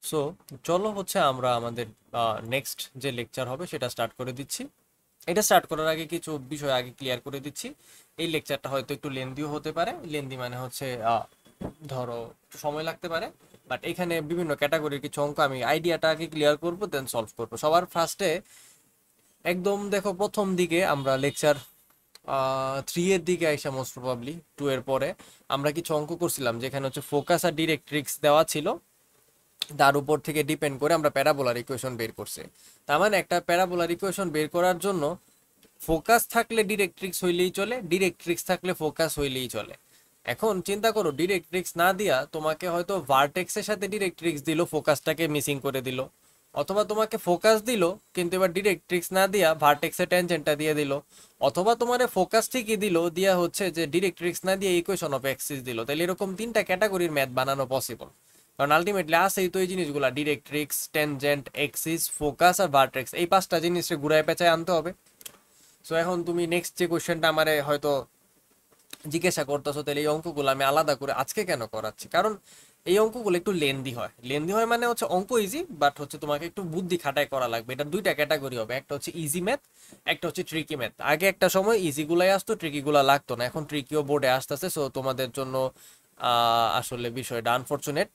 So চলো হচ্ছে আমরা আমাদের নেক্সট যে লেকচার হবে সেটা স্টার্ট করে দিচ্ছি। এটা স্টার্ট করার আগে কিছু বিষয় আগে ক্লিয়ার করে দিচ্ছি। এই লেকচারটা হয়তো একটু লেন্দিও হতে পারে, লেন্দি মানে হচ্ছে ধরো একটু সময় লাগতে পারে, বাট এখানে বিভিন্ন ক্যাটাগরির কিছু অঙ্ক আমি আইডিয়াটা আগে ক্লিয়ার করবো, দেন সলভ করবো। সবার ফার্স্টে একদম দেখো প্রথম দিকে আমরা লেকচার 3 এর দিকে আইসা মোস্ট প্রবাবলি 2 এর পরে আমরা কিছু অঙ্ক করছিলাম যেখানে হচ্ছে ফোকাস আর ডিরেক্ট্রিক্স দেওয়া ছিল, তার উপর থেকে ডিপেন্ড করে আমরা প্যারাবোলার ইকুয়েশন বের করছি। তার মানে একটা প্যারাবোলার ইকুয়েশন বের করার জন্য ফোকাস থাকলে ডিরেক্ট্রিক্স হইলেই চলে, ডিরেক্ট্রিক্স থাকলে ফোকাস হইলেই চলে। এখন চিন্তা করো ডিরেক্ট্রিক্স না দিয়া তোমাকে হয়তো ভার্টেক্সের সাথে ডিরেক্ট্রিক্স দিল, ফোকাসটাকে মিসিং করে দিল, অথবা তোমাকে ফোকাস দিল কিন্তু এবার ডিরেক্ট্রিক্স না দিয়া ভার্টেক্সের ট্যানজেন্টটা দিয়ে দিল, অথবা তোমারে ফোকাস ঠিকই দিল দিয়া হচ্ছে যে ডিরেক্ট্রিক্স না দিয়ে ইকুয়েশন অফ এক্সিস দিল। তাহলে এরকম তিনটা ক্যাটাগরির ম্যাথ বানানো পসিবল, কারণ আলটিমেটলি আসেই তো এই জিনিসগুলা ডিরেক্ট্রিক্স, ট্যানজেন্ট, এক্সিস, ফোকাস আর ভার্টেক্স, এই পাঁচটা জিনিসকে ঘুরায় পেঁচায় আনতে হবে। সো এখন তুমি নেক্সট যে কোশ্চেনটা আমারে হয়তো জিজ্ঞাসা করতেছো, তাহলে এই অঙ্কগুলো আমি আলাদা করে আজকে কেন করাচ্ছি, কারণ এই অঙ্কগুলো একটু লেন্দি হয়। লেন্দি হয় মানে হচ্ছে অঙ্ক ইজি, বাট হচ্ছে তোমাকে একটু বুদ্ধি খাটায় করা লাগবে। এটা দুইটা ক্যাটাগরি হবে, একটা হচ্ছে ইজি ম্যাথ, একটা হচ্ছে ট্রিকি ম্যাথ। আগে একটা সময় ইজি গুলাই আসতো, ট্রিকি গুলা লাগতো না, এখন ট্রিকিও বোর্ডে আসতেছে। সো তোমাদের জন্য আসলে বিষয়টা আনফরচুনেট,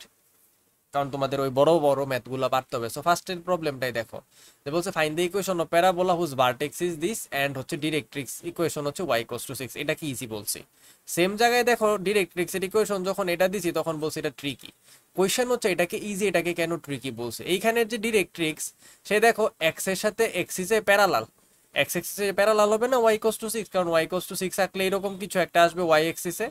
কারণ তোমাদের ওই বড় বড় ম্যাথগুলো পারতে হবে। সো ফার্স্টের প্রবলেমটাই দেখো, যে বলছে find the equation of parabola whose vertex is this and হচ্ছে ডিরেক্ট্রিক্স ইকুয়েশন হচ্ছে y ইকুয়ালস টু 6। এটা কি ইজি বলছি, সেম জায়গায় দেখো ডিরেক্ট্রিক্স এর ইকুয়েশন যখন এটা দিছি তখন বলছি এটা ট্রিকি। কোয়েশ্চেন হচ্ছে এটাকে ইজি, এটাকে কেন ট্রিকি বলছে। এইখানের যে ডিরেক্ট্রিক্স, সে দেখো এক্স এর সাথে এক্সিস এ প্যারালাল, এক্স এক্সিস এ প্যারালাল হবে না y ইকুয়ালস টু 6, কারণ y ইকুয়ালস টু 6 থাকলে এরকম কিছু একটা আসবে y এক্সিসে।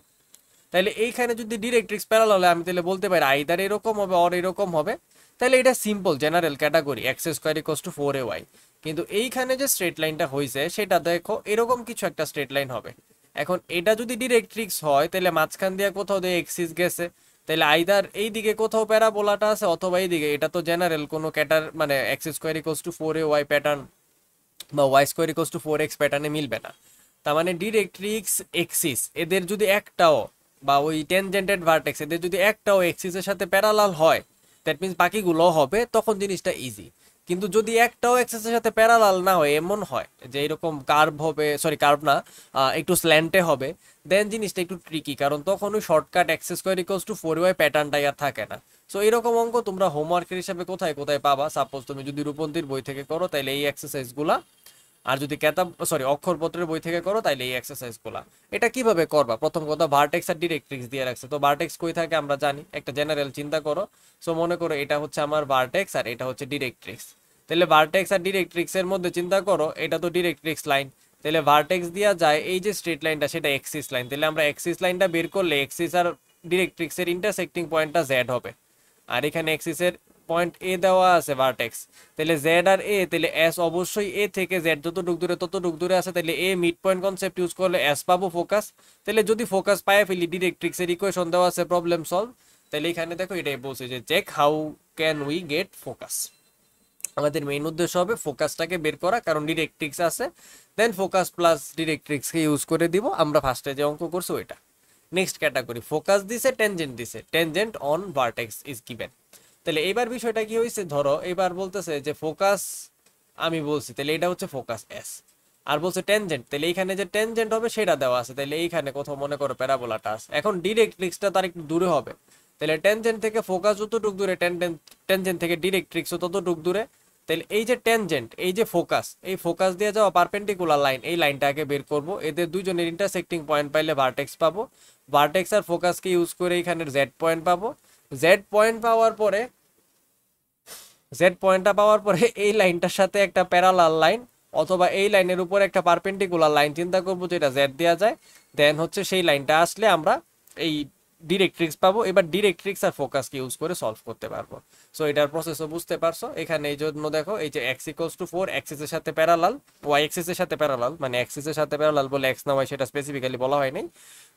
তাহলে এইখানে যদি ডিরেক্ট্রিক্স প্যারালাল হলে আমি তাহলে বলতে পারি আইদার এরকম হবে অর এরকম হবে। তাহলে এটা simple general category x square equals to 4ay। কিন্তু এইখানে যে স্ট্রেট লাইনটা হয়েছে সেটা দেখো এরকম কিছু একটা স্ট্রেট লাইন হবে। এখন এটা যদি ডিরেক্ট্রিক্স হয় তাহলে মাঝখান দিয়ে কোথাও দিয়ে এক্সিস গেছে, তাহলে আইদার এই দিকে কোথাও প্যারাবোলাটা আছে অথবা এই দিকে। এটা তো জেনারেল কোনো ক্যাটার মানে x square equals to 4ay pattern বা y square equals to 4x প্যাটার্নে মিলবে না। তার মানে ডিরেক্ট্রিক্স, এক্সিস এদের যদি একটাও, বা ওই ট্যানজেন্টেড ভার্টেক্স এদের যদি একটাও এক্সিসের সাথে প্যারালাল হয়, দ্যাট মিন্স বাকিগুলো হবে, তখন জিনিসটা ইজি। কিন্তু যদি একটাও এক্সিসের সাথে প্যারালাল না হয়, এমন হয় যে এরকম কার্ভ হবে, সরি কার্ভ না, একটু স্ল্যান্টে হবে, দেন জিনিসটা একটু ট্রিকি, কারণ তখন ওই shortcut x square equals two 4y প্যাটার্নটাই আর থাকে না। সো এরকম অঙ্ক তোমরা হোমওয়ার্কের হিসাবে কোথায় কোথায় পাবা, সাপোজ তুমি যদি রূপন্তীর বই থেকে করো তাহলে এই এক্সারসাইজগুলা, আর যদি কেতাব সরি অক্ষরপত্রের বই থেকে করো তাইলে এই এক্সারসাইজগুলা। এটা কিভাবে করবা, প্রথম কথা ভার্টেক্স আর ডিরেক্ট্রিক্স দিয়ে রাখছে, তো ভার্টেক্স কই থাকে আমরা জানি, একটা জেনারেল চিন্তা করো। সো মনে করো এটা হচ্ছে আমার ভার্টেক্স আর এটা হচ্ছে ডিরেক্ট্রিক্স। তাহলে ভার্টেক্স আর ডিরেক্ট্রিক্স এর মধ্যে চিন্তা করো এটা তো ডিরেক্ট্রিক্স লাইন, তাহলে ভার্টেক্স দিয়া যায় এই যে স্ট্রেট লাইনটা সেটা এক্সিস লাইন। তাহলে আমরা এক্সিস লাইনটা বের করলে এক্সিস আর ডিরেক্ট্রিক্স এর ইন্টারসেক্টিং পয়েন্টটা জেড হবে, আর এখানে এক্সিস এর পয়েন্ট এ দেওয়া আছে ভার্টেক্স। তাহলে জেড আর এ, তাহলে এস অবশ্যই এ থেকে জেড যতটুক দূরে ততটুক দূরে আছে, তাহলে এ মিড পয়েন্ট কনসেপ্ট ইউজ করলে এস পাবো ফোকাস। তাহলে যদি ফোকাস পায় ফেলি, ডিরেক্ট্রিক্স এর ইকুয়েশন দেওয়া আছে, প্রবলেম সলভ। তাহলে এখানে দেখো এটাই বলছে যে check how can we get focus. আমাদের মেইন উদ্দেশ্য হবে ফোকাসটাকে বের করা, কারণ ডিরেক্ট্রিক্স আছে, দেন ফোকাস প্লাস ডিরেক্ট্রিক্সকে ইউজ করে দিব আমরা ফার্স্টে যে অঙ্ক করছি ওইটা। নেক্সট ক্যাটাগরি ফোকাস দিছে, ট্যানজেন্ট দিছে, tangent on vertex is given. তাহলে এবার বিষয়টা কি হয়েছে, ধরো এবার বলতেছে যে ফোকাস আমি বলছি, তাহলে এটা হচ্ছে ফোকাস এস, আর বলছে ট্যানজেন্ট, তাহলে এইখানে যে ট্যানজেন্ট হবে সেটা দেওয়া আছে, তাহলে এইখানে কোথাও মনে করো প্যারাবোলাটা আছে। এখন ডিরেক্ট্রিক্সটা তার একটু দূরে হবে, তাহলে ট্যানজেন্ট থেকে ফোকাস যতটুক দূরে, ট্যানজেন্ট থেকে ডিরেক্ট্রিক্সও ততটুক দূরে। তাহলে এই যে ট্যানজেন্ট, এই যে ফোকাস, এই ফোকাস দিয়ে যাওয়া পারপেন্ডিকুলার লাইন, এই লাইনটাকে বের করব, এদের দুইজনের ইন্টারসেক্টিং পয়েন্ট পাইলে ভার্টেক্স পাবো। ভার্টেক্স আর ফোকাসকে ইউজ করে এখানে জেড পয়েন্ট পাবো। জেড পয়েন্ট পাওয়ার পরে, জেড পয়েন্টটা পাওয়ার পরে এই লাইনটার সাথে একটা প্যারালাল লাইন অথবা এই লাইনের উপর একটা পারপেন্ডিকুলার লাইন চিন্তা করবো যেটা জেড দেওয়া যায়, দেন হচ্ছে সেই লাইনটা আসলে আমরা এই ডিরেক্ট্রিক্স পাবো। এবার ডিরেক্ট্রিক্স আর ফোকাসকে ইউজ করে সলভ করতে পারবো। সো এটার প্রসেসও বুঝতে পারছো। এখানে এই জন্য দেখো এই যে এক্স ইকুয়ালস টু 4 এক্সিস এর সাথে প্যারালাল, ওয়াই এক্সিস এর সাথে প্যারালাল, মানে এক্সিস এর সাথে প্যারালাল বলে এক্স না ওয়াই সেটা স্পেসিফিক্যালি বলা হয় নাই।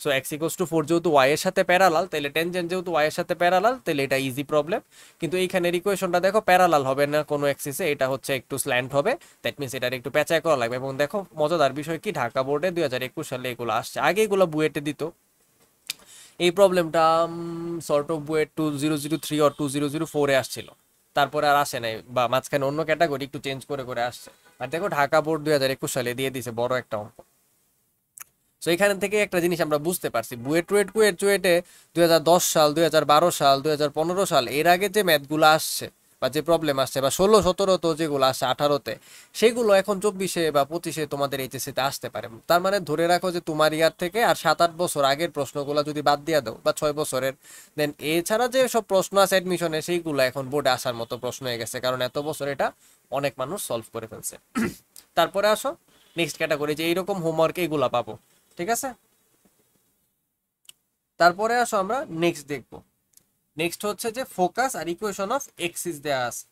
সো এক্স ইকুয়ালস টু 4 যেহেতু ওয়াই এর সাথে প্যারালাল, তাহলে টেনজেন্ট যেহেতু ওয়াই এর সাথে প্যারালাল, তাহলে এটা ইজি প্রবলেম। কিন্তু এইখানের ইকুয়েশনটা দেখো প্যারালাল হবে না কোনো এক্সিসে, এটা হচ্ছে একটু স্ল্যান্ট হবে, দ্যাট মিনস এটার একটু পেঁচায় করা লাগবে। এবং দেখো মজাদার বিষয় কি, ঢাকা বোর্ডে 2021 সালে এগুলো আসছে, আগে এগুলো বুয়েটে দিত। এই প্রবলেমটা সর্ট অফ বুয়েট 2003 or 2004 আসছিল। তারপরে আর আসে নাই, বা মাঝখানে অন্য ক্যাটাগরি একটু চেঞ্জ করে করে আসছে। আর দেখো ঢাকা বোর্ড 2021 সালে দিয়ে দিছে বড় একটা অঙ্ক। তো এখান থেকে একটা জিনিস আমরা বুঝতে পারছি, বুয়েটে 2010 সাল, 2012 সাল, 2015 সাল এর আগে যে ম্যাথগুলো আসছে বা যে প্রবলেম আসছে, বা 16-17 তো যেগুলো আসছে 18-তে, সেগুলো এখন 24-এ বা 25-এ তোমাদের এইচএসসি তে আসতে পারে। তার মানে ধরে রাখো যে তোমার ইয়ার থেকে আর 7-8 বছর আগের প্রশ্নগুলো যদি বাদ দিয়ে দাও, বা 6 বছরের, দেন এছাড়া যে সব প্রশ্ন আছে অ্যাডমিশনে, সেইগুলো এখন বোর্ডে আসার মতো প্রশ্ন হয়ে গেছে, কারণ এত বছর এটা অনেক মানুষ সলভ করে ফেলছে। তারপরে আসো নেক্সট ক্যাটাগরি, যে এইরকম হোমওয়ার্ক এগুলা পাবো, ঠিক আছে। তারপরে আসো আমরা নেক্সট দেখবো। নেক্সট হচ্ছে যে ফোকাস আর ইকুয়েশন অফ এক্সিস দেয়া আছে।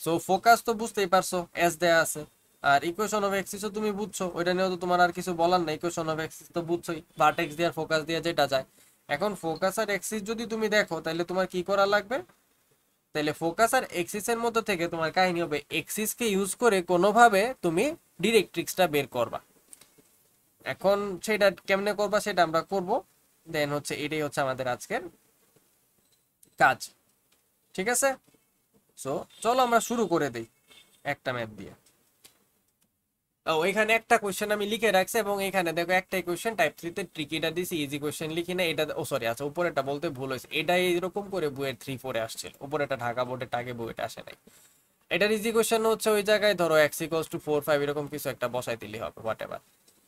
সো ফোকাস তো বুঝতেই পারছো, এস দেয়া আছে। আর ইকুয়েশন অফ এক্সিসও তুমি বুঝছো, ওইটা নিয়েও তো তোমার আর কিছু বলার নাই, ইকুয়েশন অফ এক্সিস তো বুঝছোই, ভার্টেক্স দিয়ে আর ফোকাস দিয়ে যেটা যায়। এখন ফোকাস আর এক্সিস যদি তুমি দেখো, তাহলে তোমার কি করা লাগবে? তাহলে ফোকাস আর এক্সিসের মধ্যে থেকে তোমার কাহিনী হবে এক্সিসকে ইউজ করে কোনোভাবে তুমি ডিরেক্ট্রিক্সটা বের করবা। এখন সেটা কেমনে করবা সেটা আমরা করব, দেন হচ্ছে এটাই হচ্ছে আমাদের আজকের কাজ, ঠিক আছে। সো চলো আমরা শুরু করে দেই একটা ম্যাথ দিয়ে। ওইখানে একটা কোশ্চেন আমি লিখে রাখছি, এবং এখানে দেখো একটাই কোশ্চেন টাইপ 3 তে ট্রিকিটা দিছি, ইজি কোশ্চেন লিখি না এটা। ও সরি, আচ্ছা উপরেটা বলতে ভুল হয়েছে, এটা এরকম করে বুয়েট 3-4 আসছিল, উপরেটা ঢাকা বোর্ডের টাগে বুয়েট আসে নাই। এটার ইজি কোশ্চেন হচ্ছে ওই জায়গায় ধরো x=4, 5 এরকম কিছু একটা বসাই দিলেই হবে, হোয়াট এভার।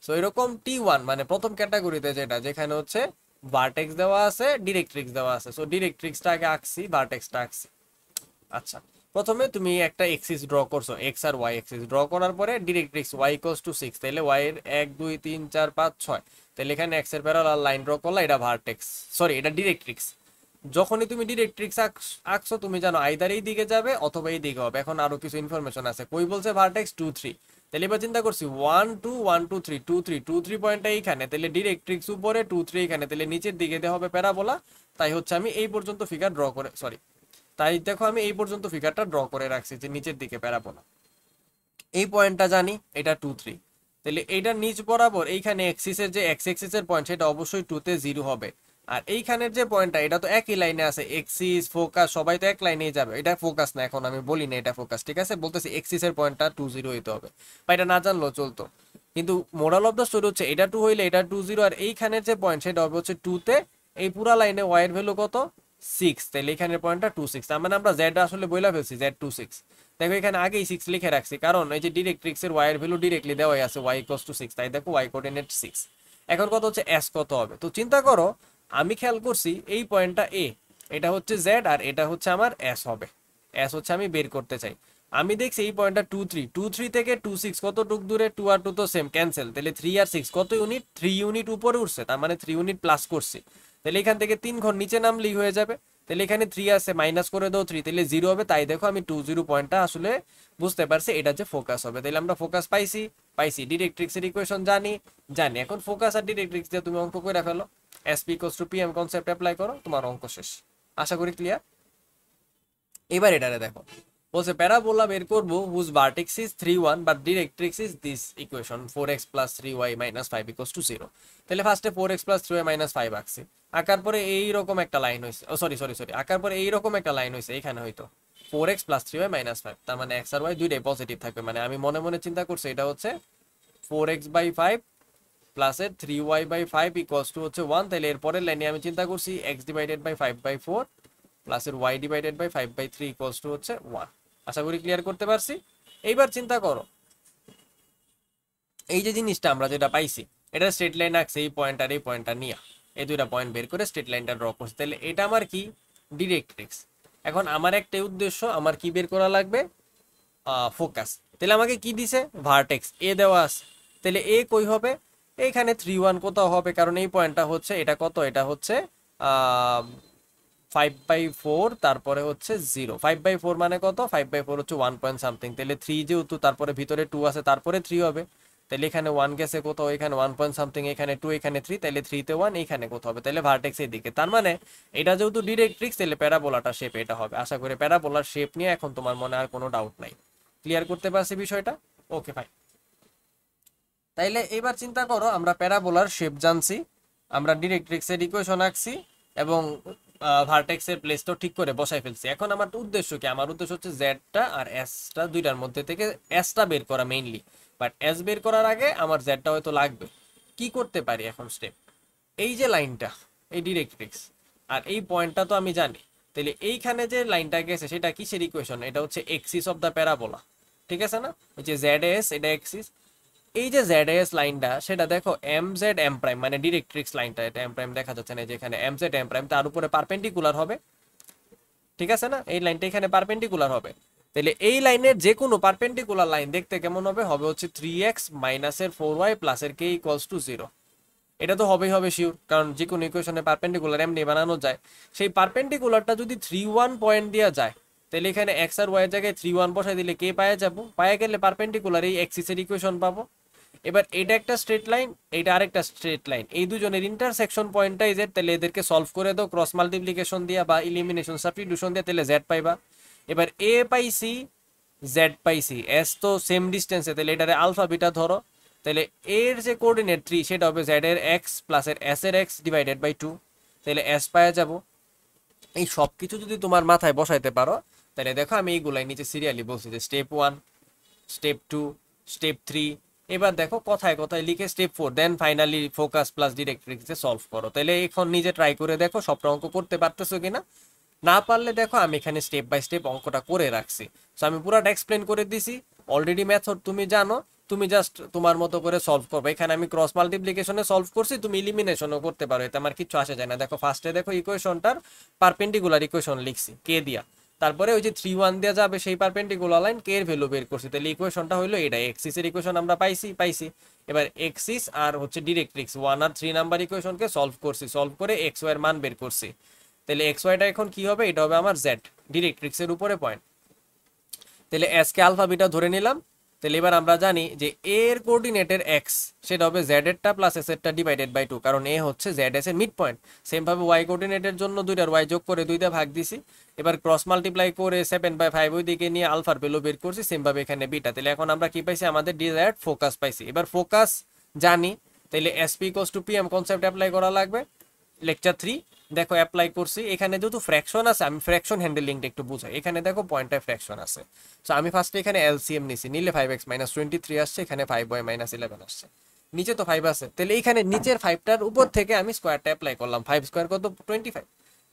সো এরকম T1 মানে প্রথম ক্যাটাগরিতে যেটা, যেখানে হচ্ছে ভার্টেক্স দেওয়া আছে, ডিরেক্ট্রিক্স দেওয়া আছে। সো ডিরেক্ট্রিক্সটা আগে আঁকছি, ভার্টেক্সটা আঁকছি। আচ্ছা, প্রথমে তুমি একটা এক্সিস ড্র করছো, এক্স আর ওয়াই এক্সিস ড্র করার পরে ডিরেক্ট্রিক্স y=6, তাহলে y এর 1 2 3 4 5 6, তাহলে এখানে এক্স এর প্যারালাল লাইন ড্র করলা, এটা ভার্টেক্স, সরি এটা ডিরেক্ট্রিক্স। যখনই তুমি ডিরেক্ট্রিক্স আঁকছো, তুমি জানো আইদার এই দিকে যাবে অথবা এই দিকে হবে। এখন আরো কিছু ইনফরমেশন আছে, কই বলছে ভার্টেক্স 2 3, তাহলে এবার চিন্তা করছি 1 2 1 2 3 2 3 2 3 পয়েন্টটা এইখানে, তাহলে ডিরেক্ট্রিক্স উপরে 2 3 এখানে, তাহলে নিচের দিকে দিয়ে হবে প্যারাবোলা। তাই হচ্ছে আমি এই পর্যন্ত ফিগার ড্র করে, সরি, তাই দেখো আমি এই পর্যন্ত ফিগারটা ড্র করে রাখছি যে নিচের দিকে প্যারাবোলা। এই পয়েন্টটা জানি এটা 2 3, তাহলে এইটার নিচ বরাবর এইখানে এক্সিসের যে এক্স এক্সিসের পয়েন্ট সেটা অবশ্যই 2 তে 0 হবে। আর এইখানের যে পয়েন্টটা, এটা তো একই লাইনে আছে, এক্সিস ফোকাস সবাই তো এক লাইনেই যাবে, এটা ফোকাস না, এখন আমি বলি না এটা ফোকাস, ঠিক আছে, বলতেছি এক্সিসের পয়েন্টটা 2 0 হইতে হবে, বা এটা না জানলেও চলতো। কিন্তু মোরাল অফ দ্য স্টোরি হচ্ছে এটা 2 হইলে এটা 2 0, আর এইখানের যে পয়েন্ট সেটা হবে হচ্ছে 2 তে। এই পুরা লাইনে ওয়াই এর ভ্যালু কত? 6, তাহলে এখানের পয়েন্টটা 2 6, তার মানে আমরা জেড আসলে বইলা ফেলছি, Z26। দেখো এখানে আগেই 6 লিখে রাখছি, কারণ এই যে ডিরেক্ট্রিক্স এর ওয়াই এর ভ্যালু ডিরেক্টলি দেওয়াই আছে, y=6, তাই দেখো y কোঅর্ডিনেট 6। এখন কত হচ্ছে s কত হবে, তো চিন্তা করো, আমি খেয়াল করছি এই পয়েন্টটা a, এটা হচ্ছে z, আর এটা হচ্ছে আমার s হবে। s হচ্ছে আমি বের করতে চাই। আমি দেখছি এই পয়েন্টটা 2 3, 2 3 থেকে 2 6 কত টুক দূরে, 2 আর 2 তো সেম, ক্যান্সেল, তাহলে 3 আর 6 কত ইউনিট, 3 ইউনিট উপরে উঠছে, তার মানে 3 ইউনিট প্লাস করছি। তাহলে এখান থেকে 3 ঘর নিচে নামলেই হয়ে যাবে। তাহলে এখানে 3 আছে, মাইনাস করে দাও 3, তাহলে 0 হবে। তাই দেখো আমি 2 0 পয়েন্টটা আসলে বুঝতে পারছি, এটা যে ফোকাস হবে। তাহলে আমরা ফোকাস পাইছি, পাইছি ডিরেক্ট্রিক্সের ইকুয়েশন জানি, জানি। এখন ফোকাস আর ডিরেক্ট্রিক্স দিয়ে তুমি অঙ্ক করে ফেলো, SP=PM কনসেপ্ট অ্যাপ্লাই করো, তোমার অঙ্ক শেষ। আশা করি ক্লিয়ার। এবার এটারে দেখো, বলছে প্যারাবোলা বের করব whose vertex is 3 1 but directrix is this equation 4x + 3y - 5 = 0। তাহলে ফার্স্টে 4x + 3y - 5 আঁকছি, আঁকার পরে এইরকম একটা লাইন হয়েছে, ও সরি সরি সরি, আঁকার পরে এইরকম একটা লাইন হয়েছে, এখানে হয়তো 4x + 3y - 5, তার মানে x আর y দুইটাই পজিটিভ থাকবে। মানে আমি মনে মনে চিন্তা করছি এটা হচ্ছে 4x/5 প্লাস এর 3y/5 হচ্ছে 1। তাহলে এর পরের লাইনে আমি চিন্তা করছি x/5/4 প্লাস এর y/5/3 হচ্ছে 1। আশা করি ক্লিয়ার করতে পারছি। এইবার চিন্তা করো, এই যে জিনিসটা আমরা যেটা পাইছি, এটা স্ট্রেট লাইন আঁকছে, এই পয়েন্ট আর এই পয়েন্টটা নিয়ে এই দুইটা পয়েন্ট বের করে স্ট্রেট লাইনটা ড্র করছে। তাহলে এটা আমার কি? ডিরেক্ট্রিক্স। এখন আমার একটা উদ্দেশ্য, আমার কি বের করা লাগবে? ফোকাস। তাহলে আমাকে কি দিছে? ভার্টেক্স এ দেওয়া আছে, তাহলে এ কই হবে? এইখানে 3 1 কোথাও হবে, কারণ এই পয়েন্টটা হচ্ছে, এটা কত, এটা হচ্ছে 5/4, তারপরে হচ্ছে 0। 5/4 মানে কত? 5/4 হচ্ছে 1 পয়েন্ট সামথিং, তাহলে 3 যেহেতু তারপরে ভিতরে 2 আছে, তারপরে 3 হবে। তাহলে এখানে 1 গেছে কোথাও, এখানে 1 পয়েন্ট সামথিং, এখানে 2, এখানে 3, তাহলে 3 তে 1, এখানে কোথাও হবে, তাহলে ভার্টেক্স এর দিকে। তার মানে এটা যেহেতু ডিরেক্ট্রিক্স, তাহলে প্যারাবোলাটা শেপ এটা হবে। আশা করি প্যারাবোলার শেপ নিয়ে এখন তোমার মনে আর কোনো ডাউট নাই, ক্লিয়ার করতে পারছি বিষয়টা? ওকে ভাই, তাইলে এবার চিন্তা করো, আমরা প্যারাবোলার শেপ জানছি, আমরা ডিরেক্ট্রিক্সের ইকুয়েশন আঁকছি, এবং ভার্টেক্সের প্লেসটা ঠিক করে বসাই ফেলছি। এখন আমার উদ্দেশ্য কি, আমার উদ্দেশ্য হচ্ছে জেডটা আর এসটা দুইটার মধ্যে থেকে এসটা বের করা মেইনলি। বাট এস বের করার আগে আমার জেডটা হয়তো লাগবে। কি করতে পারি এখন স্টেপ, এই যে লাইনটা, এই ডিরেক্ট্রিক্স আর এই পয়েন্টটা তো আমি জানি। তাহলে এইখানে যে লাইনটা গেছে সেটা কিসের ইকুয়েশন, এটা হচ্ছে এক্সিস অফ দ্য প্যারাবোলা, ঠিক আছে না? ওই যে জেড এস এটা এক্সিস। এই যে জেড এস লাইনটা সেটা দেখো এম জেড এম প্রাইম মানে ডিরেক্ট্রিক্স লাইনটা, এটা এম প্রাইম দেখা যাচ্ছে না, যেখানে এম জেড এম প্রাইম তার উপরে পারপেন্ডিকুলার হবে, ঠিক আছে না? এই লাইনটা এখানে পারপেন্ডিকুলার হবে। তাহলে এই লাইনের যে কোনো পারপেন্ডিকুলার লাইন দেখতে কেমন হবে, হবে হচ্ছে 3x মাইনাসের 4y প্লাসের k ইকুয়ালস টু 0। এটা তো হবেই হবে শিওর, কারণ যে কোনো ইকুয়েশনে পারপেন্ডিকুলার এমনি বানানো যায়। সেই পারপেন্ডিকুলারটা যদি 3 1 পয়েন্ট দেওয়া যায়, তাহলে এখানে এক্স আর ওয়াই এর জায়গায় 3 1 বসাই দিলে কে পাওয়া যাবো, পাওয়া গেলে পারপেন্ডিকুলার এই এক্সিসের ইকুয়েশন পাবো। এবার এটা একটা স্ট্রেট লাইন, এটা আরেকটা স্ট্রেট লাইন, এই দুজনের ইন্টারসেকশন পয়েন্টটাই জেড। তাহলে এদেরকে সলভ করে দাও ক্রস মাল্টিপ্লিকেশন দিয়া বা ইলিমিনেশন সাবস্টিটিউশন দিয়ে, তাহলে জেড পাইবা। এবার এ পাইছি, জেড পাইছি, এস তো সেম ডিস্টেন্সে, তাহলে এটারে আলফা বিটা ধরো। তাহলে এর যে কোঅর্ডিনেট 3 সেটা হবে জেড এর এক্স প্লাস এর এস এর এক্স ডিভাইডেড বাই 2। তাহলে এস পাওয়া যাব। এই সব কিছু যদি তোমার মাথায় বসাইতে পারো, তাহলে দেখো আমি এইগুলাই নিচে সিরিয়ালি বলছি যে স্টেপ 1, স্টেপ 2, স্টেপ 3। এবার দেখো কথায় কথায় লিখে step 4, then finally focus plus ডিরেক্ট্রিক্সে সলভ করো। তাহলে এখন নিজে ট্রাই করে দেখো সবটা অঙ্ক করতে পারতেছো কিনা। না পারলে দেখো আমি এখানে স্টেপ বাই স্টেপ অঙ্কটা করে রাখছি। সো আমি পুরাটা এক্সপ্লেন করে দিছি, অলরেডি মেথড তুমি জানো, তুমি জাস্ট তোমার মতো করে সলভ করবে। এখানে আমি ক্রস মাল্টিপ্লিকেশনে সলভ করছি, তুমি ইলিমিনেশনও করতে পারো, এতে আমার কিছু আসে যায় না। দেখো ফার্স্টে দেখো ইকুয়েশনটার পারপেন্ডিকুলার ইকুয়েশন লিখছি কে দিয়া, তারপরে ওই যে 3 1 দেওয়া যাবে সেই পারপেন্ডিকুলার লাইন কে এর ভ্যালু বের করছি। তাহলে ইকুয়েশনটা হলো এটা, এক্সিস এর ইকুয়েশন আমরা পাইছি। এবার এক্সিস আর হচ্ছে ডিরেক্ট্রিক্স 1 আর 3 নাম্বার ইকুয়েশনকে সলভ করছি, সলভ করে এক্স ওয়াই এর মান বের করছি। তাহলে এক্স ওয়াইটা এখন কি হবে, এটা হবে আমার জেড ডিরেক্ট্রিক্সের উপরে পয়েন্ট। তাহলে এস কে আলফা বিটা ধরে নিলাম। তাহলে এবার আমরা জানি যে এ এর কোঅর্ডিনেটের এক্স সেটা হবে জেড এরটা প্লাস এস এরটা ডিভাইডেড বাই 2, কারণ এ হচ্ছে জেড এস এর মিড পয়েন্ট। সেম ভাবে ওয়াই কোঅর্ডিনেটের জন্য দুইটার ওয়াই যোগ করে 2 দিয়ে ভাগ দিছি। এবার ক্রস মাল্টিপ্লাই করে 7/5 ওই দিকে নিয়ে আলফার ভ্যালু বের করছি, সেম ভাবে এখানে বিটা। তাহলে এখন আমরা কি পাইছি, আমাদের ডিজায়ার্ড ফোকাস পাইছি। এবার ফোকাস জানি, তাহলে SP equals to PM concept apply করা লাগবে। লেকচার 3 দেখো অ্যাপ্লাই করছি। এখানে যেহেতু ফ্র্যাকশন আছে, আমি ফ্র্যাকশন হ্যান্ডেলিংটা একটু বুঝাই। এখানে দেখো পয়েন্টে ফ্র্যাকশন আছে, সো আমি ফার্স্টে এখানে এলসিএম নিছি, নিলে 5x মাইনাস 23 আসছে, এখানে 5y মাইনাস 11 আসছে, নিচে তো 5 আছে। তাহলে এইখানে নিচের 5টার উপর থেকে আমি স্কোয়ারটা অ্যাপ্লাই করলাম, 5 স্কোয়ার কত 25।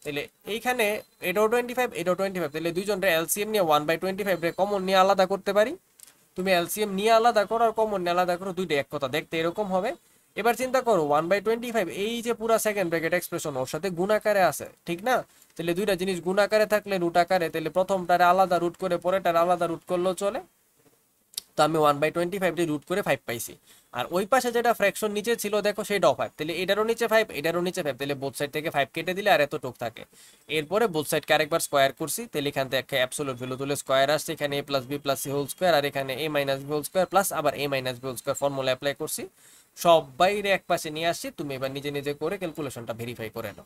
তাহলে এইখানে এটাও 25 এটাও 25, তাহলে দুইজনের এলসিএম নিয়ে 1/25 রে কমন নিয়ে আলাদা করতে পারি। তুমি এলসিএম নিয়ে আলাদা করো আর কমন নিয়ে আলাদা করো, দুইটা এক কথা, দেখতে এরকম হবে। এবার চিন্তা করো 1/25 এই যে পুরা সেকেন্ড ব্র্যাকেট এক্সপ্রেশন ওর সাথে গুণাকারে আছে, ঠিক না? তাহলে দুইটা জিনিস গুণাকারে থাকলে রুট আকারে, তাহলে প্রথমটারে আলাদা রুট করে পরেরটারে আলাদা রুট করলেও চলে। তো আমি 1/25 দিয়ে রুট করে 5 পাইছি। আর ওই পাশে যেটা ফ্র্যাকশন নিচে ছিল দেখো সেটাও 5, তাহলে এটারও নিচে 5 এটারও নিচে 5, তাহলে বোথ সাইড থেকে 5 কেটে দিলে আর এত টুক থাকে। এরপরে বোথ সাইডকে আরেকবার স্কোয়ার করছি, তাহলে এখান থেকে অ্যাবসলিউট ভ্যালু তুলে স্কোয়ার আসছে, এখানে a plus b plus c whole square আর এখানে a minus b whole square plus আবার a minus b whole square formula apply করছি। সব বাইরে এক পাশে নিয়ে আসছি, তুমি এবার নিজে নিজে করে ক্যালকুলেশনটা ভেরিফাই করে নাও।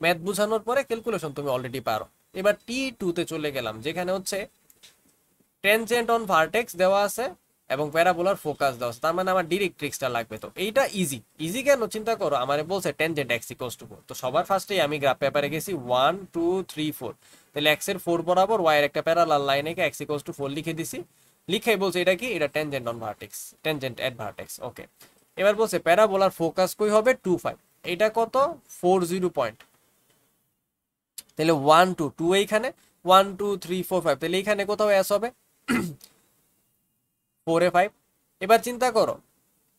ম্যাথ বুঝানোর পরে ক্যালকুলেশন তুমি অলরেডি পারো। এবার T2 তে চলে গেলাম, যেখানে হচ্ছে টেনজেন্ট অন ভার্টেক্স দেওয়া আছে এবং প্যারাবোলার ফোকাস দেওয়া আছে, তার মানে আমার ডিরেক্ট্রিক্সটা লাগবে। তো এইটা ইজি, ইজি কেন চিন্তা করো, আমারে বলছে টেনজেন্ট এক্স ইকুয়ালস টু 4। তো সবার ফার্স্টেই আমি গ্রাফ পেপারে গেছি 1 2 3 4, তাহলে এক্স এর 4 বরাবর ওয়াই এর একটা প্যারালাল লাইনে এক্স ইকুয়ালস টু 4 লিখে দিছি। লিখেই বলছে এটা কি, এটা tangent on vertex, tangent at vertex. Okay, এবার বলছে প্যারাবোলার ফোকাস কই হবে 2 5, এটা কত 40 পয়েন্ট। তাহলে 1 2 2 এইখানে 1 2 3 4 5, তাহলে এইখানে কোথাও এস হবে 4 এ 5। এবার চিন্তা করো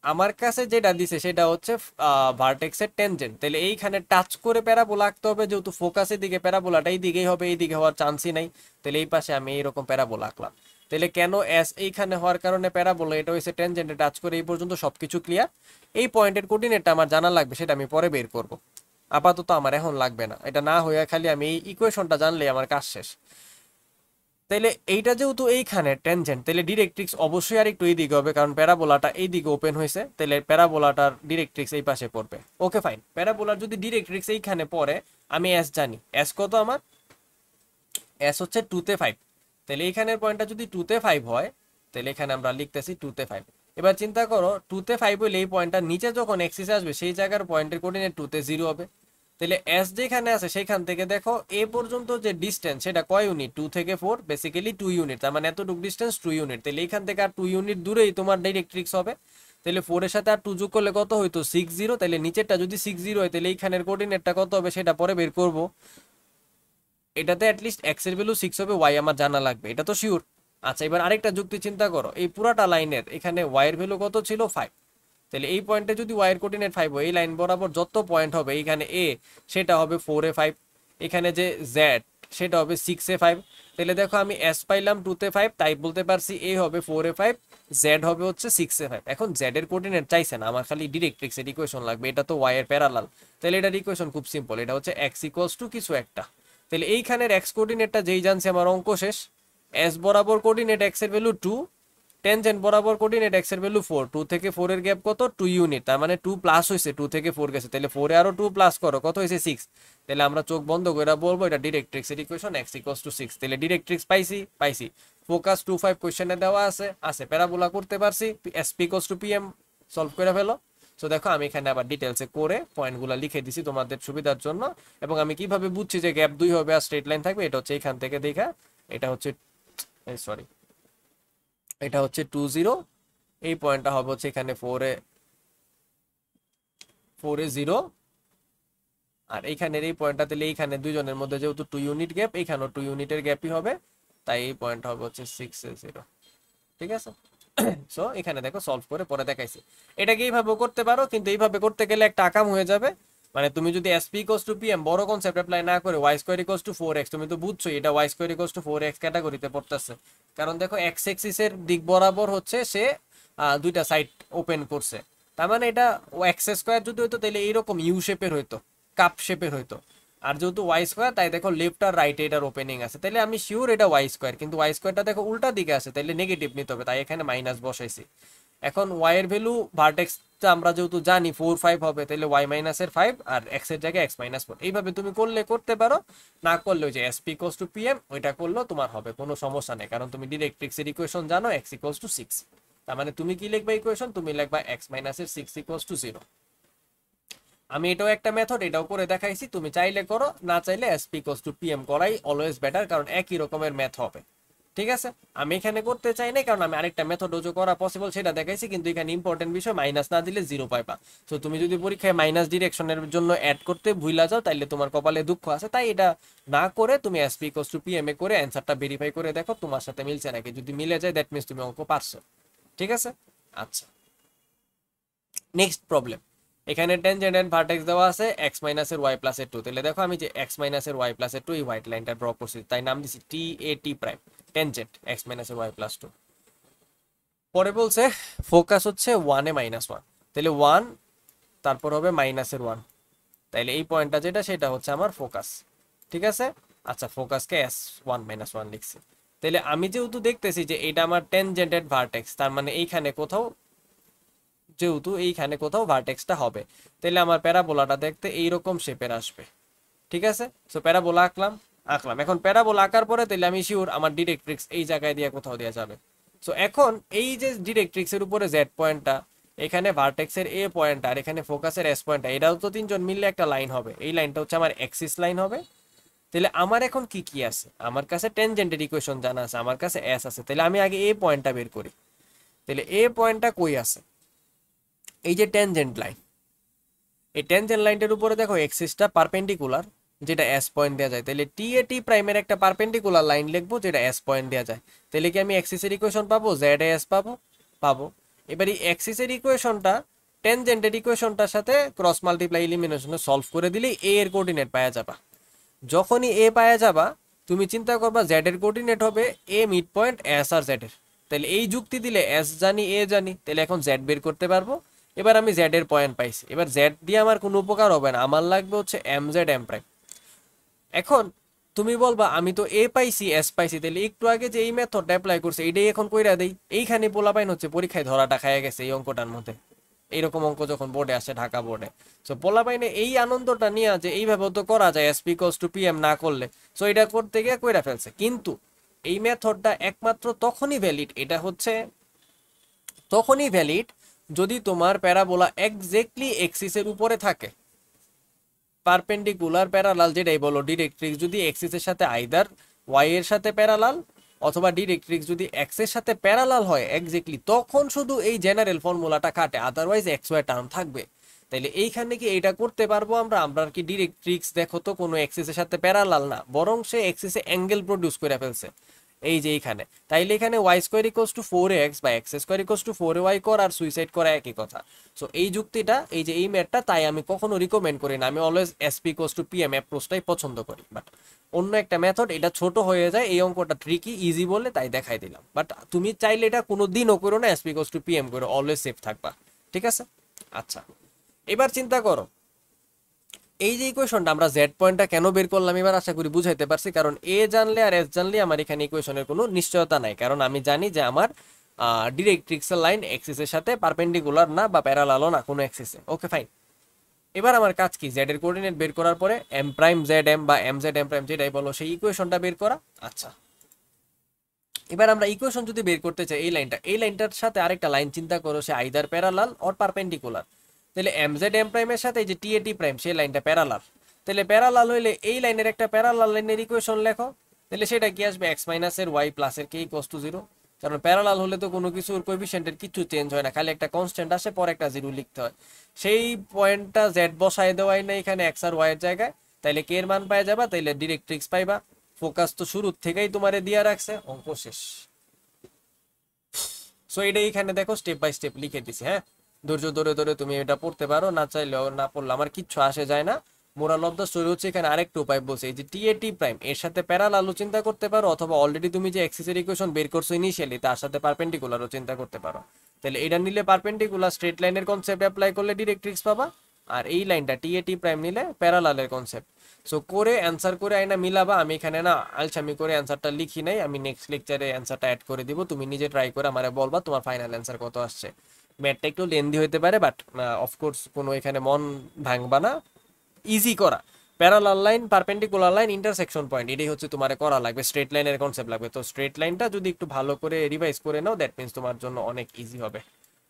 আমার কাছে যেটা দিছে সেটা হচ্ছে ভার্টেক্সের টেনজেন্ট, তাহলে এইখানে টাচ করে প্যারাবোলা আঁকতে হবে, যেহেতু ফোকাসের দিকে প্যারাবোলাটা এই দিকেই হবে, এই দিকে হওয়ার চান্সই নাই। তাহলে এই পাশে আমি এইরকম প্যারাবোলা আঁকলাম। তাহলে কেন এস এইখানে হওয়ার কারণে প্যারাবোলা, এটা হচ্ছে টেনজেন্টে টাচ করে। এই পর্যন্ত সবকিছু ক্লিয়ার। এই পয়েন্টের কোঅর্ডিনেটটা আমার জানা লাগবে, সেটা আমি পরে বের করব, আপাতত আমার এখন লাগবে না। এটা না হয়ে খালি আমি এই ইকুয়েশনটা জানলে আমার কাজ শেষ। তাহলে এইটা যেহেতু এইখানে টেনজেন্ট, তাহলে ডিরেক্ট্রিক্স অবশ্যই আর একটু এই দিকে হবে, কারণ প্যারাবোলাটা এই দিকে ওপেন হয়েছে, তাহলে প্যারাবোলাটার ডিরেক্ট্রিক্স এই পাশে পড়বে। ওকে ফাইন, প্যারাবোলার যদি ডিরেক্ট্রিক্স এইখানে পড়ে, আমি এস জানি, এস কত আমার, এস হচ্ছে 2 তে 5। তাহলে এইখানের পয়েন্টটা যদি 2 তে 5 হয়, তাহলে এখানে আমরা লিখতেছি 2 তে 5। এবার চিন্তা করো 2 তে 5 হইলে এই পয়েন্টটা নিচে যখন এক্সিস আসবে সেই জায়গার পয়েন্টের কোঅর্ডিনেট 2 তে 0 হবে। তাহলে এস যেখানে আছে সেখান থেকে দেখো এ পর্যন্ত যে ডিস্টেন্স সেটা কয় ইউনিট, 2 থেকে 4, বেসিক্যালি 2 ইউনিট, তার মানে এতটুকু ডিস্টেন্স 2 ইউনিট। তাহলে এইখান থেকে আর 2 ইউনিট দূরেই তোমার ডাইরেক্ট্রিক্স হবে। তাহলে 4 এর সাথে আর 2 যোগ করলে কত হইতো, 60। তাহলে নিচেরটা যদি 60 হয় তাহলে এইখানের কোঅর্ডিনেটটা কত হবে সেটা পরে বের করব। এটাতে অ্যাটলিস্ট এক্স এর ভ্যালু 6 হবে, ওয়াই আমার জানা লাগবে, এটা তো শিওর। আচ্ছা এবার আরেকটা যুক্তি চিন্তা করো, এই পুরাটা লাইনের এখানে ওয়াই এর ভ্যালু কত ছিল, 5। তাহলে এই পয়েন্টে যদি ওয়াই এর কোঅর্ডিনেট 5 হয়, এই লাইন বরাবর যত পয়েন্ট হবে, এখানে এ সেটা হবে 4 এ 5, এখানে যে জেড সেটা হবে 6 এ 5। তাহলে দেখো আমি এস পাইলাম 2 তে 5, তাই বলতে পারছি এ হবে 4 এ 5, জেড হবে হচ্ছে 6 এ 5। এখন জেড এর কোঅর্ডিনেট চাইছে না, আমার খালি ডিরেক্ট্রিক্স এর ইকুয়েশন লাগবে, এটা তো ওয়াই এর প্যারালাল। তাহলে এটার ইকুয়েশন খুব সিম্পল, এটা হচ্ছে এক্স ইকুয়ালস টু কিছু একটা। তাহলে এইখানের এক্স কোঅর্ডিনেটটা যেই জানছি আমার অঙ্ক শেষ। এস বরাবর কোঅর্ডিনেট এক্স এর ভ্যালু 2, টেনজেন্ট বরাবর কোঅর্ডিনেট এক্স এর ভ্যালু 4, 2 থেকে 4 এর গ্যাপ কত, 2 ইউনিট, তার মানে 2 প্লাস হইছে, 2 থেকে 4 গেছে, তাহলে 4 এ আরো 2 প্লাস করো, কত হইছে 6। তাহলে আমরা চোখ বন্ধ করে বলবো এটা ডিরেক্ট্রিক্স এর ইকুয়েশন x ইকুয়ালস টু 6। তাহলে ডিরেক্ট্রিক্স পাইছি। ফোকাস 25 কোশ্চেনে দেওয়া আছে প্যারাবোলা করতে পারছি, sp equals to pm, solve করে ফেলো। সো দেখো আমি এখানে আবার ডিটেলসে করে পয়েন্টগুলো লিখে দিছি তোমাদের সুবিধার জন্য। এবং আমি কিভাবে বুঝছি যে গ্যাপ 2 হবে আর স্ট্রেট লাইন থাকবে, এটা হচ্ছে এখান থেকে দেখা, এটা হচ্ছে সরি, এটা হচ্ছে 20, এই পয়েন্টটা হবে হচ্ছে এখানে 4 এ 0, আর এইখানের এই পয়েন্টটা, তাহলে এইখানে দুইজনের মধ্যে যেহেতু 2 ইউনিট গ্যাপ, এইখানেও 2 ইউনিটের গ্যাপই হবে, তাই এই পয়েন্টটা হবে হচ্ছে 6 এ 0। ঠিক আছে। সো এখানে দেখো সলভ করে পরে দেখাইছি। এটাকে এইভাবে করতে পারো, কিন্তু এইভাবে করতে গেলে একটা আকাম হয়ে যাবে। মানে তুমি যদি এসপি ইকুয়ালস টু পিএম বড় কনসেপ্ট অ্যাপ্লাই না করে Y square equals to 4x, তুমি তো বুঝছো এটা Y square equals to 4x ক্যাটাগরিতে পড়তেছে। কারণ দেখো এক্স এক্সিসের দিক বরাবর হচ্ছে সে দুইটা সাইড ওপেন করছে, তার মানে এটা এক্স স্কয়ার যদি হইতো তাহলে এইরকম ইউ শেপের হইতো, কাপ শেপের হইতো। আর যেহেতু ওয়াই স্কয়ার, তাই দেখো লেফট আর রাইটে এটার ওপেনিং আছে, তাহলে আমি শিওর এটা ওয়াই স্কয়ার, কিন্তু ওয়াই স্কয়ারটা দেখো উল্টা দিকে আছে, তাহলে নেগেটিভ নিতে হবে, তাই এখানে মাইনাস বসাইছি। এখন ওয়াই এর ভ্যালু ভার্টেক্সটা আমরা যেহেতু জানি 4 5 হবে, তাহলে ওয়াই মাইনাস এর 5 আর এক্স এর জায়গায় এক্স মাইনাস 4, এইভাবে তুমি করলে করতে পারো। না করলে ওই যে এসপি ইকুয়ালস টু পিএম ওইটা করলেও তোমার হবে, কোনো সমস্যা নেই, কারণ তুমি ডিরেক্ট্রিক্স এর ইকুয়েশন জানো এক্স ইকুয়ালস টু 6। তার মানে তুমি কি লিখবা ইকুয়েশন, তুমি লিখবা এক্স মাইনাস এর 6 ইকুয়ালস টু 0। আমি এটাও একটা মেথড, এটাও করে দেখাইছি, তুমি চাইলে করো, না চাইলে এসপি ইকুয়ালস টু পিএম করাই অলওয়েজ বেটার, কারণ একই রকমের ম্যাথ হবে। ঠিক আছে। আমি এখানে করতে চাই না, কারণ আমি আরেকটা মেথড যে করা পসিবল সেটা দেখাইছি, কিন্তু এখানে ইম্পর্টেন্ট বিষয় মাইনাস না দিলে 0 পাইবা। তো তুমি যদি পরীক্ষায় মাইনাস ডিরেকশনের জন্য অ্যাড করতে ভুলা যাও, তাইলে তোমার কপালে দুঃখ আছে, তাই এটা না করে তুমি এসপি ইকুয়ালস টু পিএম এ করে অ্যানসারটা ভেরিফাই করে দেখো তোমার সাথে মিলছে নাকি, যদি মিলে যায় দ্যাট মিন্স তুমি অঙ্ক পারছো। ঠিক আছে। আচ্ছা, নেক্সট প্রবলেম। এখানে টেনজেন্ট এন্ড ভার্টেক্স দেওয়া আছে x মাইনাস এর y প্লাস এর 2, তাহলে দেখো আমি যে x মাইনাস এর y প্লাস এর 2 এই হোয়াইট লাইনটা ড্র করছি, তাই নাম দিছি টি এ টি প্রাইম, টেনজেন্ট x মাইনাস এর y প্লাস 2। পরে বলছে ফোকাস হচ্ছে 1 এ মাইনাস 1, তাহলে 1 তারপর হবে মাইনাস এর 1, তাইলে এই পয়েন্টটা যেটা সেটা হচ্ছে আমার ফোকাস। ঠিক আছে। আচ্ছা ফোকাসকে s1 মাইনাস 1 লিখছি। তাহলে আমি যেহেতু দেখতেছি যে এটা আমার টেনজেন্টেড ভার্টেক্স, তার মানে এইখানে কোথাও, যেহেতু এইখানে কোথাও ভার্টেক্সটা হবে, তাহলে আমার প্যারাবোলাটা দেখতে এইরকম শেপের আসবে। ঠিক আছে। সো প্যারাবোলা আঁকলাম। এখন প্যারাবোলা আঁকার পরে তাহলে আমি শিওর আমার ডিরেক্ট্রিক্স এই জায়গায় দিয়ে কোথাও দেওয়া যাবে। সো এখন এই যে ডিরেক্ট্রিক্সের উপরে জেড পয়েন্টটা, এখানে ভার্টেক্সের এ পয়েন্ট আর এখানে ফোকাসের এস পয়েন্টটা, এটাও তো তিনজন মিললে একটা লাইন হবে, এই লাইনটা হচ্ছে আমার এক্সিস লাইন হবে। তাহলে আমার এখন কি কি আছে, আমার কাছে টেনজেন্টের ইকুয়েশন জানা আছে, আমার কাছে এস আছে, তাহলে আমি আগে এ পয়েন্টটা বের করি। তাহলে এ পয়েন্টটা কই আছে, এই যে ট্যানজেন্ট লাইন, এই ট্যানজেন্ট লাইনটার উপরে দেখো এক্সিসটা পারপেন্ডিকুলার, যেটা এস পয়েন্ট দেওয়া যায়, তাহলে টি এ টি প্রাইমের একটা পারপেন্ডিকুলার লাইন লিখবো যেটা এস পয়েন্ট দেওয়া যায়। তাহলে কি আমি এক্সিসের ইকুয়েশন পাবো, জেড এস পাবো। এবার এই এক্সিসের ইকুয়েশনটা ট্যানজেন্টের ইকুয়েশনটার সাথে ক্রস মাল্টিপ্লাই এলিমিনেশনে সলভ করে দিলেই এ এর কোঅর্ডিনেট পাওয়া যাবা। যখনই এ পাওয়া যাবা, তুমি চিন্তা করবা জেড এর কোঅর্ডিনেট হবে এ মিড পয়েন্ট এস আর জেড এর, তাহলে এই যুক্তি দিলে এস জানি এ জানি, তাহলে এখন জেড বের করতে পারবো। এবার আমি জেড এর পয়েন্ট পাইছি, এবার জেড দিয়ে আমার কোনো উপকার হবে না, আমার লাগবে হচ্ছে এম জেড এম প্রাইম। এখন তুমি বলবা আমি তো এ পাইছি এস পাইছি, তাহলে একটু আগে যে এই মেথডটা অ্যাপ্লাই করছে এটাই এখন কইরা দেই। এইখানে পোলাপাইন হচ্ছে পরীক্ষায় ধরাটা খাইয়া গেছে এই অঙ্কটার মধ্যে, এইরকম অঙ্ক যখন বোর্ডে আসে ঢাকা বোর্ডে। সো পোলাপাইনে এই আনন্দটা নিয়ে যে এইভাবে তো করা যায় এসপি ইকুয়ালস টু পিএম না করলে, সো এটা করতে গিয়ে কইরা ফেলছে। কিন্তু এই মেথডটা একমাত্র তখনই ভ্যালিড, এটা হচ্ছে তখনই ভ্যালিড যদি তোমার প্যারাবোলা এক্স্যাক্টলি এক্সিসের উপরে থাকে। পারপেন্ডিকুলার প্যারালাল যেটাই বলো, ডিরেক্ট্রিক্স যদি এক্সিসের সাথে আইদার ওয়াই এর সাথে প্যারালাল অথবা ডিরেক্ট্রিক্স যদি এক্স এর সাথে প্যারালাল হয় এক্স্যাক্টলি, তখন শুধু এই জেনারেল ফর্মুলাটা খাটে, আদারওয়াইজ এক্স ওয়াই টার্ম থাকবে। তাইলে এইখানে কি এইটা করতে পারবো আমরা? আমরা কি ডিরেক্ট্রিক্স দেখো তো কোনো এক্সিসের সাথে প্যারালাল না, বরং সে এক্সিসে অ্যাঙ্গেল প্রডিউস করে ফেলছে এই যে এইখানে। তাইলে এখানে Y square equals to 4x বা x square equals to 4y করা আর সুইসাইড করা একই কথা। সো এই যুক্তিটা, এই যে এই ম্যাথটা, তাই আমি কখনো রিকমেন্ড করি না। আমি always SP equals to PM অ্যাপ্রোচটাই পছন্দ করি। বাট অন্য একটা মেথড, এটা ছোট হয়ে যায়, এই অঙ্কটা ট্রিকি ইজি বলে তাই দেখাই দিলাম। বাট তুমি চাইলে এটা কোনো দিনও করো না, এসপি ইকোয়াস টু পিএম করো, অলওয়েজ সেফ থাকবা। ঠিক আছে? আচ্ছা, এবার চিন্তা করো এই যে ইকুয়েশনটা আমরা জেড পয়েন্টটা কেন বের করলাম, এবার আশা করি বুঝাইতে পারছি। কারণ এ জানলে আর এস জানলে আমার এখানে ইকুয়েশনের কোনো নিশ্চয়তা নাই, কারণ আমি জানি যে আমার ডিরেক্ট্রিক্সের লাইন এক্সিসের সাথে পারপেন্ডিকুলার না বা প্যারালালও না কোনো এক্সিসে। Okay fine. এবার আমার কাজ কি, জেড এর কোঅর্ডিনেট বের করার পরে এম প্রাইম জেড এম বা এম জেড এম প্রাইম যেটাই বলো সেই ইকুয়েশনটা বের করা। আচ্ছা, এবার আমরা ইকুয়েশন যদি বের করতে চাই, এই লাইনটার সাথে আরেকটা লাইন চিন্তা করো, সে আইদার প্যারালাল অর পারপেন্ডিকুলার। তাহলে এম জেড এম প্রাইমের সাথে এই যে টি এ টি প্রাইম, সেই লাইনটা প্যারালাল। তাহলে প্যারালাল হইলে এই লাইনের একটা প্যারালাল লাইনের ইকুয়েশন লেখো। তাহলে সেটা কি আসবে? এক্স মাইনাসের ওয়াই প্লাসের কে ইকুয়ালস টু 0। কারণ প্যারালাল হলে তো কোনো কিছুর কোএফিসিয়েন্টের কিছু চেঞ্জ হয় না, খালি একটা কনস্ট্যান্ট আসে, পরে একটা 0 লিখতে হয়। সেই পয়েন্টটা জেড বসায় দেওয়াই না এখানে এক্স আর ওয়াই এর জায়গায়। তাইলে কে এর মান পাই যাবা, তাইলে ডিরেক্ট্রিক্স পাইবা। ফোকাস তো শুরুর থেকেই তোমারে দিয়া রাখছে, অঙ্ক শেষ। সো এটা এখানে দেখো স্টেপ বাই স্টেপ লিখে দিছি। হ্যাঁ, ধৈর্য ধরে ধরে তুমি এটা পড়তে পারো, না চাইলেও না পড়লে আমার কিচ্ছু আসে যায় না। মোরাল অফ দ্য স্টোরি হচ্ছে এখানে আরেকটা উপায় বলছে, এই যে টি এ টি প্রাইম এর সাথে প্যারালালও চিন্তা করতে পারো, অথবা অলরেডি তুমি যে এক্সিসের ইকুয়েশন বের করছো ইনিশিয়ালি তার সাথে পারপেন্ডিকুলারও চিন্তা করতে পারো। তাহলে এটা নিলে পারপেন্ডিকুলার স্ট্রেট লাইনের কনসেপ্ট অ্যাপ্লাই করলে ডিরেক্ট্রিক্স পাবা, আর এই লাইনটা টি এ টি প্রাইম নিলে প্যারালালের কনসেপ্ট। সো করে অ্যান্সার করে আইনা মিলাবা। আমি এখানে না আলসামি করে অ্যান্সারটা লিখি নাই, আমি নেক্সট লেকচারে অ্যান্সারটা অ্যাড করে দিব, তুমি নিজে ট্রাই করে আমারে বলবা তোমার ফাইনাল অ্যান্সার কত আসছে। ম্যাথটা একটু লেন্দি হইতে পারে, বাট অফকোর্স কোনো এখানে মন ভাঙবা না, ইজি করা। Parallel line, perpendicular line, intersection point, এটাই হচ্ছে তোমার করা লাগবে। স্ট্রেট লাইনের কনসেপ্ট লাগবে। তো স্ট্রেট লাইনটা যদি একটু ভালো করে রিভাইজ করে নাও, দ্যাট মিন্স তোমার জন্য অনেক ইজি হবে।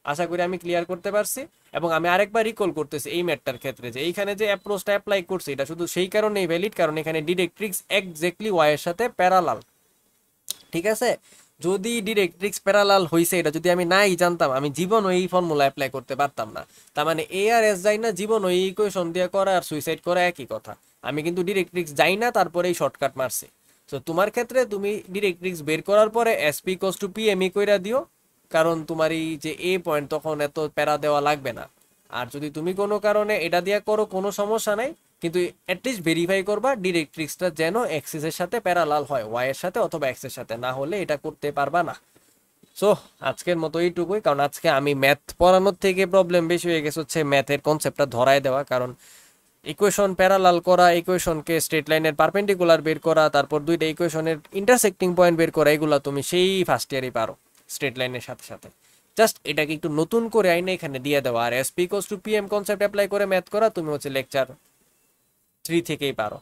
আশা করি আমি ক্লিয়ার করতে পারছি। এবং আমি আরেকবার রিকল করতেছি এই ম্যাটটার ক্ষেত্রে, যে এইখানে যে অ্যাপ্রোচটা অ্যাপ্লাই করছি এটা শুধু সেই কারণেই ভ্যালিড কারণ এখানে ডিরেক্ট্রিক্স এক্স্যাক্টলি ওয়াই এর সাথে প্যারালাল। ঠিক আছে? যদি ডিরেক্ট্রিক্স প্যারালাল হইছে এটা যদি আমি নাই জানতাম, আমি জীবন ওই ফর্মুলা অ্যাপ্লাই করতে পারতাম না। তার মানে এ আর এস যাই না, জীবন ওই ইকুয়েশন দিয়ে করা আর সুইসাইড করা একই কথা। আমি কিন্তু ডিরেক্ট্রিক্স যাই না, তারপরেই শর্টকাট মারছি। তো তোমার ক্ষেত্রে তুমি ডিরেক্ট্রিক্স বের করার পরে এসপি ইকুয়ালস টু পিএমই কইরা দিও, কারণ তোমার এই যে এ পয়েন্ট তখন এত প্যারা দেওয়া লাগবে না। আর যদি তুমি কোনো কারণে এটা দিয়ে করো কোনো সমস্যা নাই, কিন্তু অ্যাটলিস্ট ভেরিফাই করবা ডিরেক্ট্রিক্সটা যেন এক্সিসের সাথে প্যারালাল হয়, ওয়াই এর সাথে অথবা এক্স এর সাথে, না হলে এটা করতে পারবা না। সো আজকের মতো এইটুকুই, কারণ আজকে আমি ম্যাথ পড়ানোর থেকে প্রবলেম বেশি হয়ে গেছে হচ্ছে ম্যাথের কনসেপ্টটা ধরায় দেওয়া। কারণ ইকুয়েশন প্যারালাল করা, ইকুয়েশনকে স্ট্রেট লাইনের পারপেন্ডিকুলার বের করা, তারপর দুইটা ইকুয়েশনের ইন্টারসেক্টিং পয়েন্ট বের করা, এগুলো তুমি সেই ফার্স্ট ইয়ারই পারো স্ট্রেট লাইনের সাথে সাথে। জাস্ট এটাকে একটু নতুন করে আইনে এখানে দিয়ে দেওয়া, আর SP equals to PM concept apply করে ম্যাথ করা, তুমি হচ্ছে লেকচার 3 থেকেই পারো।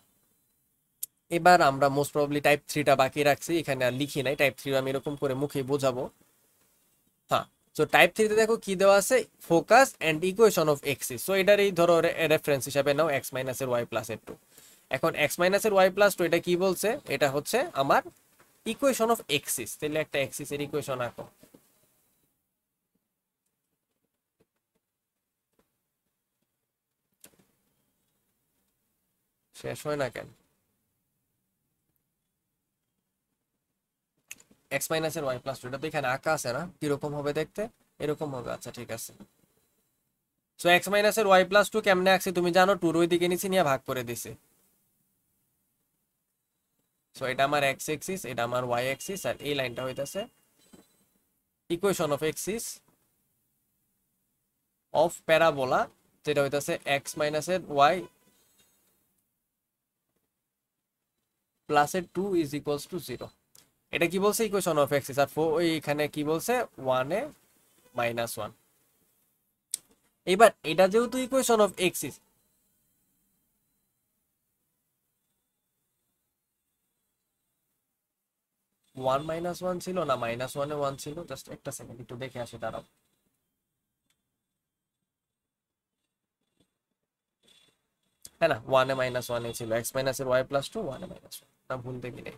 এবার আমরা মোস্ট প্রবাবলি টাইপ 3টা বাকি রাখছি, এখানে আর লিখি নাই। টাইপ 3 আমি এরকম করে মুখে বোঝাবো। হ্যাঁ, সো টাইপ 3তে দেখো কি দেওয়া আছে, focus and equation of axis. So এটার এই ধরো রেফারেন্স হিসাবে নাও এক্স মাইনাসের ওয়াই প্লাসের 2। এখন এক্স মাইনাসের ওয়াই প্লাস 2 এটা কি বলছে, এটা হচ্ছে আমার ইকুয়েশন অফ এক্সিস। তাহলে একটা এক্সিসের ইকুয়েশন আঁকো। শেষ হয় না কেন? এক্স মাইনাসের ওয়াই প্লাস 2 এটা তো এখানে আঁকা আছে না, কিরকম হবে দেখতে? এরকম হবে। আচ্ছা ঠিক আছে। সো এক্স মাইনাসের ওয়াই প্লাস 2 কেমনে আঁকছি তুমি জানো, টুর ওই দিকে নিচে নিয়ে ভাগ করে দিছি। সো এটা আমার এক্স এক্সিস, এটা আমার ওয়াই এক্সিস, আর এই লাইনটা হইতাছে equation of axis of parabola, যেটা হইতাছে এক্স মাইনাসের ওয়াই প্লাসের 2 ইজ ইকুয়ালস টু 0। এটা কি বলছে, ইকুয়েশন অফ এক্সিস। আর এখানে কি বলছে, 1 এ -1। এবার এটা যেহেতু ইকুয়েশন অফ এক্সিস, 1 -1 ছিল না, -1 এ 1 ছিল? জাস্ট একটা সেকেন্ড একটু দেখে আসি, দাঁড়াও। হ্যাঁ না, 1 - 1 ছিল, x মাইনাস এর y প্লাস 2 1 - 1, না ভুল দেখি নাই।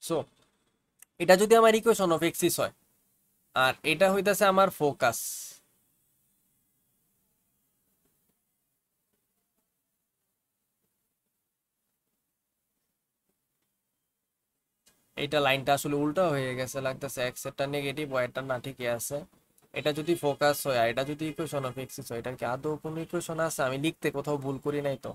সো এটা যদি আমার ইকুয়েশন অফ এক্সিস হয়, আর এটা হইতাছে আমার ফোকাস, এইটা লাইনটা আসলে উল্টা হয়ে গেছে লাগতেছে, এক্স এরটা নেগেটিভ ওয়াই এরটা না, ঠিকই আছে। এটা যদি ফোকাস হয় আর এটা যদি ইকুয়েশন অফ এক্সিস হয়, এটার কি আদৌ কোনো ইকুয়েশন আছে? আমি লিখতে কোথাও ভুল করি নাই তো?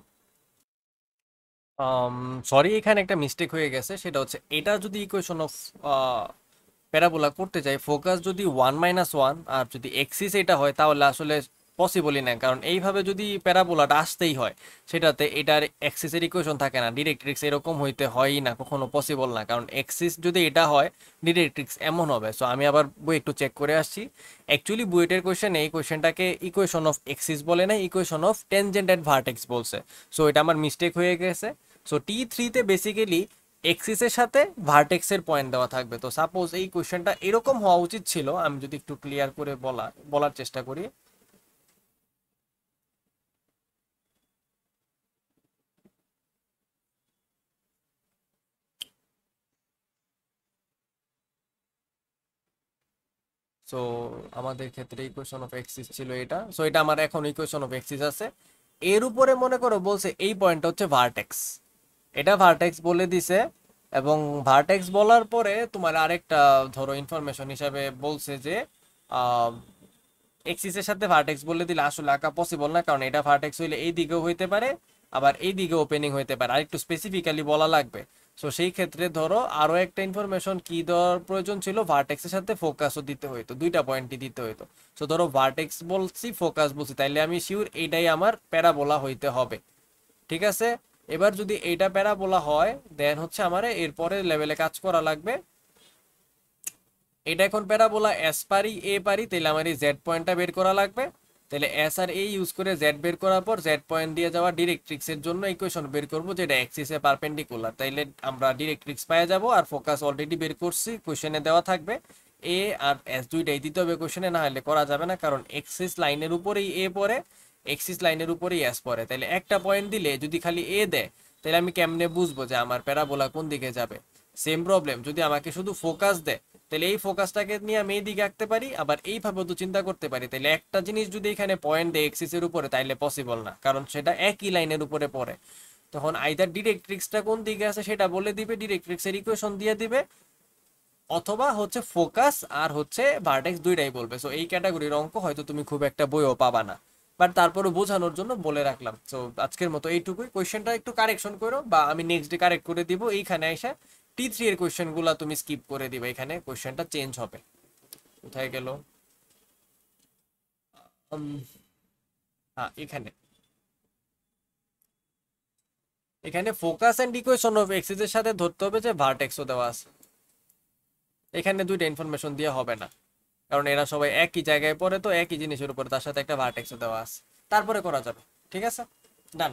সরি, এখানে একটা মিস্টেক হয়ে গেছে, সেটা হচ্ছে এটা যদি ইকুয়েশন অফ প্যারাবোলা করতে চাই, ফোকাস যদি 1 - 1 আর যদি এক্সিস এটা হয়, তাহলে আসলে পসিবলই না, কারণ এইভাবে যদি প্যারাবোলাটা আসতেই হয়, সেটাতে এটার এক্সিসের ইকুয়েশন থাকে না, ডিরেক্ট্রিক্স এরকম হইতে হয়ই না, কখনো পসিবল না, কারণ এক্সিস যদি এটা হয় ডিরেক্ট্রিক্স এমন হবে। সো আমি আবার বই একটু চেক করে আসছি, অ্যাকচুয়ালি বুয়েটের কোয়েশ্চেনে এই কোয়েশ্চেনটাকে ইকুয়েশন অফ এক্সিস বলে না, equation of tangent and vertex বলছে। সো এটা আমার মিস্টেক হয়ে গেছে। সো T3-তে বেসিক্যালি এক্সিসের সাথে ভার্টেক্সের পয়েন্ট দেওয়া থাকবে। তো সাপোজ এই কোয়েশ্চেনটা এরকম হওয়া উচিত ছিল, আমি যদি একটু ক্লিয়ার করে বলার চেষ্টা করি। সো আমাদের ক্ষেত্রে ইকুয়েশন অফ এক্সিস ছিল এটা, সো এটা আমার এখন ইকুয়েশন অফ এক্সিস আছে। এর উপরে মনে করো বলছে এই পয়েন্টটা হচ্ছে ভার্টেক্স, এটা ভার্টেক্স বলে দিছে। এবং ভার্টেক্স বলার পরে তোমার আরেকটা ধরো ইনফরমেশন হিসাবে বলছে যে এক্সিসের সাথে ভার্টেক্স বলে দিলে আসলে আঁকা পসিবল না, কারণ এটা ভার্টেক্স হইলে এই দিকেও হইতে পারে, আবার এই দিকে ওপেনিং হইতে পারে, আর একটু স্পেসিফিক্যালি বলা লাগবে। সো সেই ক্ষেত্রে ধরো আরো একটা ইনফরমেশন কি দেওয়ার প্রয়োজন ছিল, ভার্টেক্সের সাথে ফোকাসও দিতে হইতো, দুইটা পয়েন্টই দিতে হইতো। সো ধরো ভার্টেক্স বলছি ফোকাস বলছি, তাইলে আমি শিওর এইটাই আমার প্যারাবোলা হইতে হবে। ঠিক আছে, এবার যদি এইটা প্যারাবোলা হয়, দেন হচ্ছে আমার এরপরে লেভেলে কাজ করা লাগবে। এটা এখন প্যারাবোলা এস পারি এ পারি, তাহলে আমার এই জেড পয়েন্টটা বের করা লাগবে। তাহলে এস আর এ ইউজ করে জেড বের করার পর জেড পয়েন্ট দিয়ে যাওয়া ডিরেক্ট্রিক্সের জন্য ইকুয়েশন বের করব, যেটা অ্যাক্সিসে পারপেন্ডিকুলার, তাইলে আমরা ডিরেক্ট্রিক্স পেয়ে যাব। আর ফোকাস অলরেডি বের করছি, কোশ্চেনে দেওয়া থাকবে। এ আর এস দুইটাই দিতে হবে কোশ্চেনে, না হলে করা যাবে না, কারণ এক্সিস লাইনের উপরেই এ পড়ে, এক্সিস লাইনের উপরেই এস পড়ে। তাহলে একটা পয়েন্ট দিলে যদি খালি এ দেয়, তাহলে আমি কেমনে বুঝবো যে আমার প্যারাবোলা কোন দিকে যাবে? সেম প্রবলেম যদি আমাকে শুধু ফোকাস দেয়, তাহলে এই ফোকাসটাকে নিয়ে আমি এইদিকে আঁকতে পারি, আবার এইভাবে তো চিন্তা করতে পারি। তাহলে একটা জিনিস যদি এখানে পয়েন্ট দেয় এক্সিস এর উপরে, তাইলে পসিবল না, কারণ সেটা একই লাইনের উপরে পড়ে। তখন আইদার ডিরেক্ট্রিক্সটা কোন দিকে আছে সেটা বলে দিবে, ডিরেক্ট্রিক্স এর ইকুয়েশন দিয়ে দিবে, অথবা হচ্ছে ফোকাস আর হচ্ছে ভার্টেক্স দুইটাই বলবে। সো এই ক্যাটাগরির অঙ্ক হয়তো তুমি খুব একটা বইও পাবা না, বাট তারপরে বোঝানোর জন্য বলে রাখলাম। সো আজকের মতো এইটুকুই, কোয়েশ্চেনটা একটু কারেকশন করো, বা আমি নেক্সট ডে কারেক্ট করে দিব। এইখানে এসে T3 এর কোয়েশ্চেন গুলা তুমি স্কিপ করে দিবে, এখানে কোয়েশ্চেনটা চেঞ্জ হবে। কোথায় গেল? উম, হ্যাঁ, এখানে এখানে focus and equation of axis এর সাথে ধরতে হবে যে ভার্টেক্সও দেওয়া আছে। এখানে দুইটা ইনফরমেশন দিয়ে হবে না, কারণ এরা সবাই একই জায়গায় পড়ে, তো একই জিনিসের উপরে তার সাথে একটা ভার্টেক্সও দেওয়া আছে, তারপরে করা যাবে। ঠিক আছে, ডান।